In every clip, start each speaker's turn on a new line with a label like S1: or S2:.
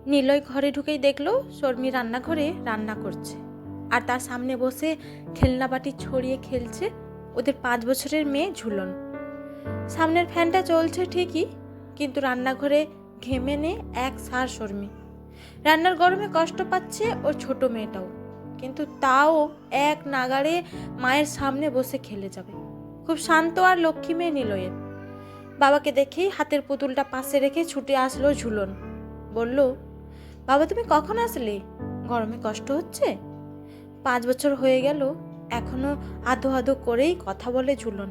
S1: নিলয় ঘরে ঢুকেই দেখলো শর্মি রান্নাঘরে রান্না করছে, আর তার সামনে বসে খেলনা বাটি ছড়িয়ে খেলছে ওদের 5 বছরের মেয়ে ঝুলন। সামনের ফ্যানটা চলছে ঠিকই, কিন্তু রান্নাঘরে ঘেমে নে এক সার শর্মি। রান্নার গরমে কষ্ট পাচ্ছে ওর ছোট মেয়েটাও, কিন্তু তাও এক নাগাড়ে মায়ের সামনে বসে খেলে যাবে। খুব শান্ত আর লক্ষ্মী মেয়ে নিলয়ের। বাবাকে দেখেই হাতের পুতুলটা পাশে রেখে ছুটে আসলো ঝুলন। বলল, বাবা তুমি কখন আসলে? গরমে কষ্ট হচ্ছে? 5 বছর হয়ে গেল, এখনো আধো আধো করেই কথা বলে ঝুলন।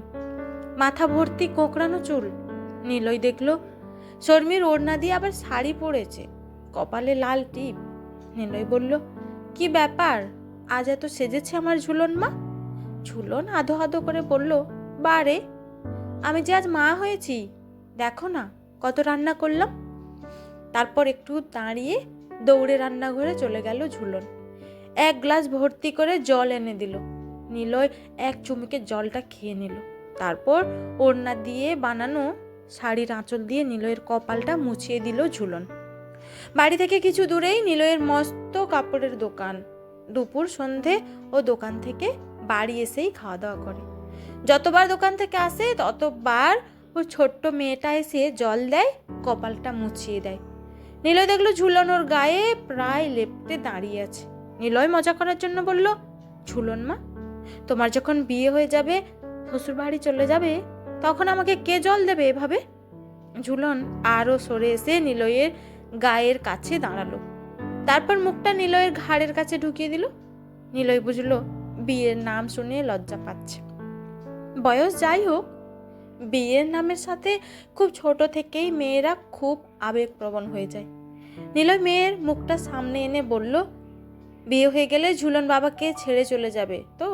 S1: মাথা ভর্তি কোঁকড়ানো চুল। নিলয় দেখলো শর্মির ওড়না দিয়ে আবার শাড়ি পরেছে, কপালে লাল টিপ। নিলয় বলল, কি ব্যাপার, আজ এত সেজেছে আমার ঝুলন মা? ঝুলন আধো আধো করে বলল, বারে, আমি যে আজ মা হয়েছি, দেখো না কত রান্না করলাম। তারপর একটু দাঁড়িয়ে দৌড়ে রান্নাঘরে চলে গেল ঝুলন। 1 গ্লাস ভর্তি করে জল এনে দিল। নিলয় এক চুমুকে জলটা খেয়ে নিল। তারপর ওড়না দিয়ে বানানো শাড়ির আঁচল দিয়ে নিলয়ের কপালটা মুছিয়ে দিল ঝুলন। বাড়ি থেকে কিছু দূরেই নিলয়ের মস্ত কাপড়ের দোকান। দুপুর সন্ধে ও দোকান থেকে বাড়ি এসেই খাওয়া দাওয়া করে। যতবার দোকান থেকে আসে ততবার ওর ছোট্ট মেয়েটা এসে জল দেয়, কপালটা মুছিয়ে দেয়। নিলয় দেখলো ঝুলন ওর গায়ে প্রায় লেপ্টে দাঁড়িয়ে আছে। নিলয় মজা করার জন্য বলল, ঝুলন মা, তোমার যখন বিয়ে হয়ে যাবে, শ্বশুর বাড়ি চলে যাবে, তখন আমাকে কে জল দেবে এভাবে? ঝুলন আরও সরে এসে নিলয়ের গায়ের কাছে দাঁড়ালো। তারপর মুখটা নিলয়ের ঘাড়ের কাছে ঢুকিয়ে দিল। নিলয় বুঝলো বিয়ের নাম শুনে লজ্জা পাচ্ছে। বয়স যাই হোক, বিয়ের নামের সাথে খুব ছোট থেকেই মেয়েরা খুব আবেগপ্রবণ হয়ে যায়। নিলয় মেয়ের মুখটা সামনে এনে বলল, বিয়ে হয়ে গেলে ঝুলন বাবাকে ছেড়ে চলে যাবে তো?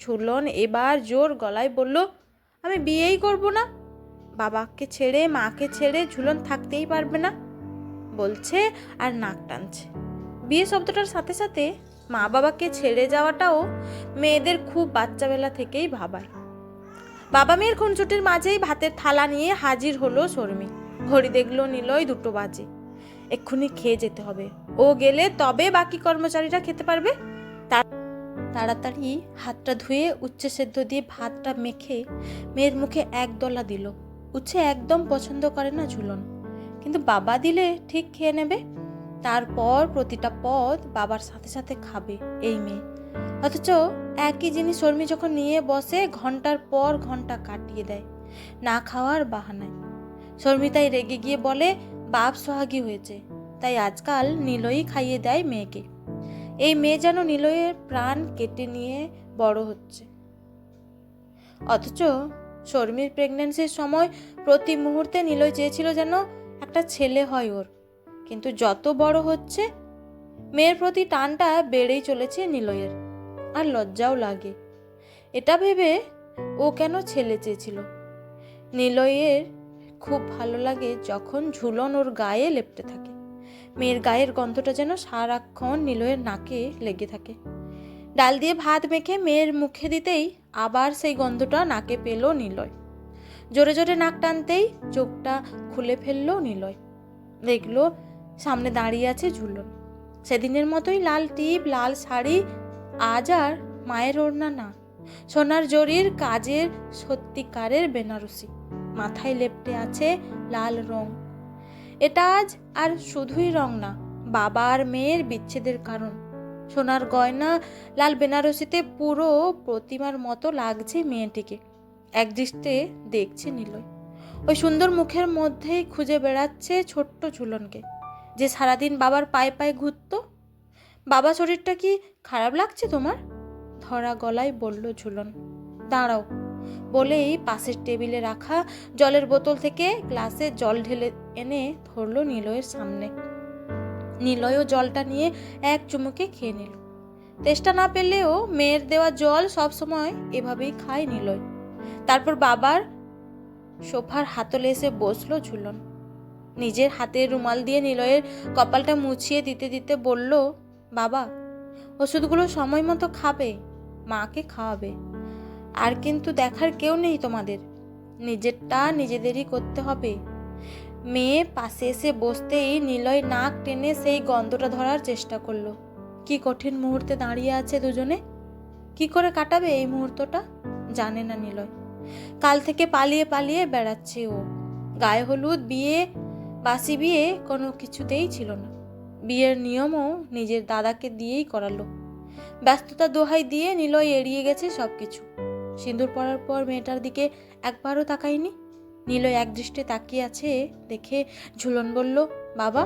S1: ঝুলন এবার জোর গলায় বলল, আমি বিয়েই করব না। বাবাকে ছেড়ে মাকে ছেড়ে ঝুলন থাকতেই পারবে না বলছে আর নাক টানছে। বিয়ে শব্দটার সাথে সাথে মা বাবাকে ছেড়ে যাওয়াটাও মেয়েদের খুব বাচ্চাবেলা থেকেই ভাবায়। বাবা মেয়ের খুনসুটির মাঝেই ভাতের থালা নিয়ে হাজির হলো শর্মি। ঘড়ি দেখলো নিলয় 2টো বাজে। এক্ষুনি খেয়ে যেতে হবে, ও গেলে তবে বাকি কর্মচারীরা খেতে পারবে। তাড়াতাড়ি হাতটা ধুয়ে উচ্ছে সেদ্ধ দিয়ে ভাতটা মেখে মেয়ের মুখে 1 দলা দিল। উচ্ছে একদম পছন্দ করে না ঝুলন, কিন্তু বাবা দিলে ঠিক খেয়ে নেবে। তারপর প্রতিটা পদ বাবার সাথে সাথে খাবে এই মেয়ে। অথচ একই জিনিস শর্মি যখন নিয়ে বসে ঘন্টার পর ঘন্টা কাটিয়ে দেয় না খাওয়ার বাহানায়। শর্মি তাই রেগে গিয়ে বলে, বাপ সোহাগী হয়েছে, তাই আজকাল নিলয়ই খাইয়ে দেয় মেয়েকে। এই মেয়ে যেন নিলয়ের প্রাণ কেটে নিয়ে বড় হচ্ছে। অথচ শর্মির প্রেগন্যান্সির সময় প্রতি মুহূর্তে নিলয় চেয়েছিল যেন একটা ছেলে হয় ওর। কিন্তু যত বড় হচ্ছে মেয়ের প্রতি টানটা বেড়েই চলেছে নিলয়ের। আর লজ্জাও লাগে এটা ভেবে ও কেন ছেলে চেয়েছিল। নিলয়ের খুব ভালো লাগে যখন ঝুলন ওর গায়ে লেপ্টে থাকে। মেয়ের গায়ের গন্ধটা যেন সারাক্ষণ নিলয়ের নাকে লেগে থাকে। ডাল দিয়ে ভাত মেখে মেয়ের মুখে দিতেই আবার সেই গন্ধটা নাকে পেল নিলয়। জোরে জোরে নাক টানতেই চোখটা খুলে ফেললো নিলয়। দেখলো সামনে দাঁড়িয়ে আছে ঝুলন। সেদিনের মতোই লাল টিপ, লাল শাড়ি, আজ আর মায়ের ওড়না না, সোনার জরির কাজের সত্যিকারের বেনারসি। মাথায় লেপ্টে আছে লাল রং। এটা আজ আর শুধুই রং না, বাবা আর মেয়ের বিচ্ছেদের কারণ। সোনার গয়না, লাল বেনারসিতে পুরো প্রতিমার মতো লাগছে মেয়েটিকে। একদৃষ্টে দেখছে নিলয়। ওই সুন্দর মুখের মধ্যেই খুঁজে বেড়াচ্ছে ছোট্ট ঝুলনকে, যে সারাদিন বাবার পায়ে পায়ে ঘুরত। বাবা শরীরটা কি খারাপ লাগছে তোমার? ধরা গলায় বলল ঝুলন। দাঁড়াও বলেই পাশের টেবিলে রাখা জলের বোতল থেকে গ্লাসে জল ঢেলে এনে ধরলো নিলয়ের সামনে। নিলয়ও জলটা নিয়ে এক চুমুকে খেয়ে নিল। তেষ্টা না পেলেও মেয়ের দেওয়া জল সবসময় এভাবেই খায় নিলয়। তারপর বাবার সোফার হাতলে এসে বসলো ঝুলন। নিজের হাতের রুমাল দিয়ে নিলয়ের কপালটা মুছিয়ে দিতে দিতে বলল, বাবা ওষুধগুলো সময় মতো খাবে, মাকে খাওয়াবে। আর কিন্তু দেখার কেউ নেই তোমাদের, নিজেরটা নিজেদেরই করতে হবে। মেয়ে পাশে এসে বসতেই নিলয় নাক টেনে সেই গন্ধটা ধরার চেষ্টা করলো। কি কঠিন মুহূর্তে দাঁড়িয়ে আছে দুজনে। কি করে কাটাবে এই মুহূর্তটা জানে না নিলয়। কাল থেকে পালিয়ে পালিয়ে বেড়াচ্ছে ও। গায়ে হলুদ, বিয়ে, বাসি বিয়ে কোনো কিছুতেই ছিল না। বিয়ের নিয়মও নিজের দাদাকে দিয়েই করালো। ব্যস্ততা দোহাই দিয়ে নিলয় এড়িয়ে গেছে সবকিছু। সিঁদুর পরার পর মেয়েটার দিকে একবারও তাকায়নি। নিলয় একদৃষ্টে তাকিয়ে আছে দেখে ঝুলন বলল, বাবা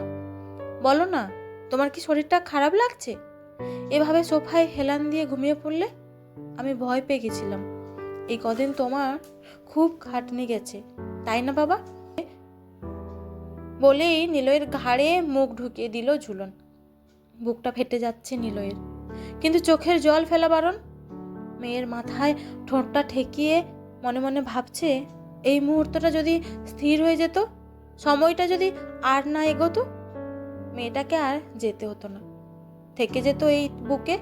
S1: বলো না, তোমার কি শরীরটা খারাপ লাগছে? এভাবে সোফায় হেলান দিয়ে ঘুমিয়ে পড়লে? আমি ভয় পেয়ে গেছিলাম। এই কদিন তোমার খুব খাটনি গেছে, তাই না বাবা? বলেই নিলয়ের ঘাড়ে মুখ ঢুকিয়ে দিল ঝুলন। বুকটা ফেটে যাচ্ছে নিলয়ের, কিন্তু চোখের জল ফেলা বারণ। মেয়ের মাথায় ঠোঁটটা ঠেকিয়ে মনে মনে ভাবছে, এই মুহূর্তটা যদি স্থির হয়ে যেত, সময়টা যদি আর না এগোতো, মেয়েটাকে আর যেতে হতো না, থেকে যেত এই বুকে।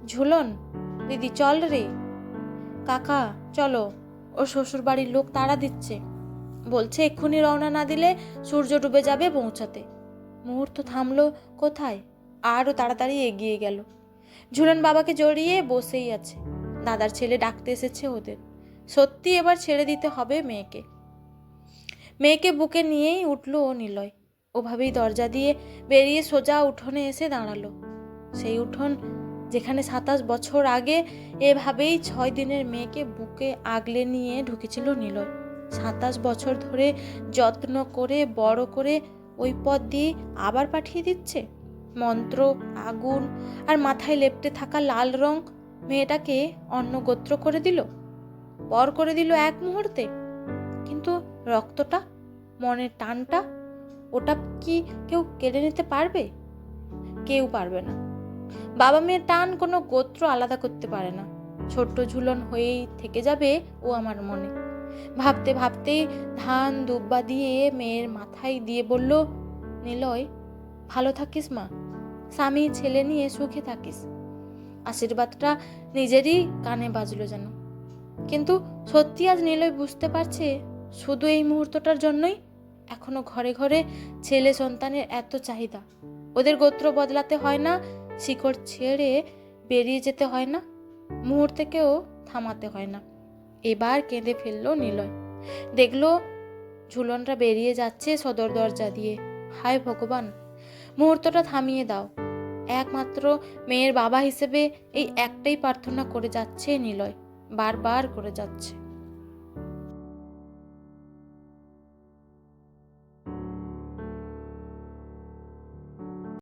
S1: ঝুলন দিদি চল রে, কাকা চলো, ওর শ্বশুর বাড়ির লোক তাড়া দিচ্ছে, বলছে এক্ষুনি রওনা না দিলে সূর্য ডুবে যাবে পৌঁছাতে। মুহূর্ত থামলো কোথায়, আরও তাড়াতাড়ি এগিয়ে গেল। ঝুলন বাবাকে জড়িয়ে বসেই আছে। দাদার ছেলে ডাকতে এসেছে ওদের। সত্যি এবার ছেড়ে দিতে হবে মেয়েকে। মেয়েকে বুকে নিয়েই উঠল নিলয়। ওভাবেই দরজা দিয়ে বেরিয়ে সোজা উঠোনে এসে দাঁড়ালো। সেই উঠোন যেখানে 27 বছর আগে এভাবেই 6 দিনের মেয়েকে বুকে আগলে নিয়ে ঢুকেছিল নিলয়। 27 বছর ধরে যত্ন করে বড় করে ওই পথ দিয়ে আবার পাঠিয়ে দিচ্ছে। মন্ত্র, আগুন আর মাথায় লেপ্টে থাকা লাল রং মেয়েটাকে অন্য গোত্র করে দিল, পর করে দিল এক মুহূর্তে। কিন্তু রক্তটা, মনের টানটা, ওটা কি কেউ কেড়ে নিতে পারবে? কেউ পারবে না। বাবা মেয়ের টান কোনো গোত্র আলাদা করতে পারে না। ছোট্ট ঝুলন হয়েই থেকে যাবে ও আমার মনে। ভাবতে ভাবতেই ধান দুব্বা দিয়ে মেয়ের মাথায় দিয়ে বলল, নিলয় ভালো থাকিস মা, স্বামী ছেলে নিয়ে সুখে থাকিস। আশীর্বাদটা নিজেরই কানে বাজলো যেন। কিন্তু সত্যি আজ নিলয় বুঝতে পারছে, শুধু এই মুহূর্তটার জন্যই এখনো ঘরে ঘরে ছেলে সন্তানের এত চাহিদা। ওদের গোত্র বদলাতে হয় না, শিকড় ছেড়ে বেরিয়ে যেতে হয় না, মুহূর্তেকেও থামাতে হয় না। এবার কেঁদে ফেললো নিলয়। দেখলো ঝুলনটা বেরিয়ে যাচ্ছে সদর দরজা দিয়ে। হায় ভগবান, মুহূর্তটা থামিয়ে দাও। একমাত্র মেয়ের বাবা হিসেবে এই একটাই প্রার্থনা করে যাচ্ছে নিলয়, বারবার করে যাচ্ছে।